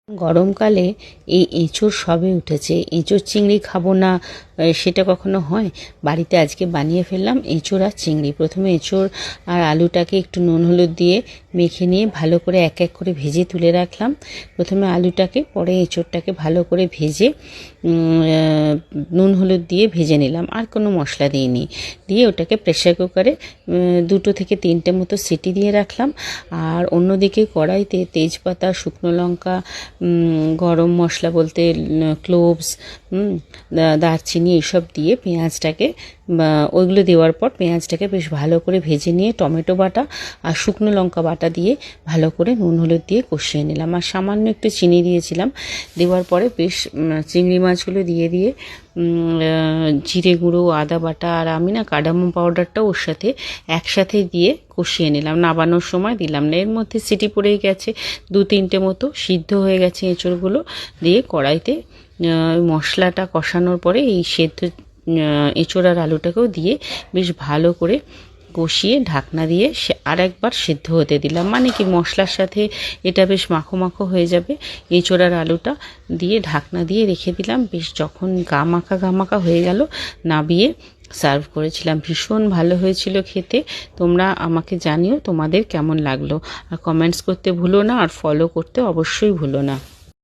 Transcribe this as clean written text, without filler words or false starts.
গরমকালে এই এঁচোড় সবে উঠেছে। এঁচোড় চিংড়ি খাবো না সেটা কখনো হয়? বাড়িতে আজকে বানিয়ে ফেললাম এঁচোড় আর চিংড়ি। প্রথমে এঁচোড় আর আলুটাকে একটু নুন হলুদ দিয়ে মেখে নিয়ে ভালো করে এক এক করে ভেজে তুলে রাখলাম। প্রথমে আলুটাকে, পরে এঁচোড়টাকে ভালো করে ভেজে নুন হলুদ দিয়ে ভেজে নিলাম, আর কোনো মশলা দিইনি। দিয়ে ওটাকে প্রেসার কুকারে 2 থেকে 3টে মতো সিটি দিয়ে রাখলাম। আর অন্যদিকে কড়াইতে তেজপাতা, শুকনো লঙ্কা, গরম মশলা বলতে ক্লোভস, দারচিনি এসব দিয়ে পেঁয়াজটাকে, ওইগুলো দেওয়ার পর পেঁয়াজটাকে বেশ ভালো করে ভেজে নিয়ে টমেটো বাটা আর শুকনো লঙ্কা বাটা দিয়ে ভালো করে নুন হলুদ দিয়ে কষিয়ে নিলাম। আর সামান্য একটু চিনি দিয়েছিলাম। দেওয়ার পরে বেশ চিংড়ি মাছগুলো দিয়ে জিরে গুঁড়ো, আদা বাটা আর আমি কার্ডামম পাউডারটাও ওর সাথে একসাথে দিয়ে কষিয়ে নিলাম। নাবানোর সময় দিলাম না। এর মধ্যে সিটি পড়েই গেছে, 2-3টে মতো সিদ্ধ হয়ে গেছে এঁচড়গুলো। দিয়ে কড়াইতে মশলাটা কষানোর পরে এই সেদ্ধ এঁচড় আর আলুটাকেও দিয়ে বেশ ভালো করে কষিয়ে ঢাকনা দিয়ে আর একবার সিদ্ধ হতে দিলাম। মানে কি, মশলার সাথে এটা বেশ মাখো মাখো হয়ে যাবে। এঁচড় আর আলুটা দিয়ে ঢাকনা দিয়ে রেখে দিলাম। বেশ যখন গা মাখা হয়ে গেল, নাবিয়ে সার্ভ করেছিলাম। ভীষণ ভালো হয়েছিল খেতে। তোমরা আমাকে জানিও তোমাদের কেমন লাগলো, আর কমেন্টস করতে ভুলো না, আর ফলো করতে অবশ্যই ভুলো না।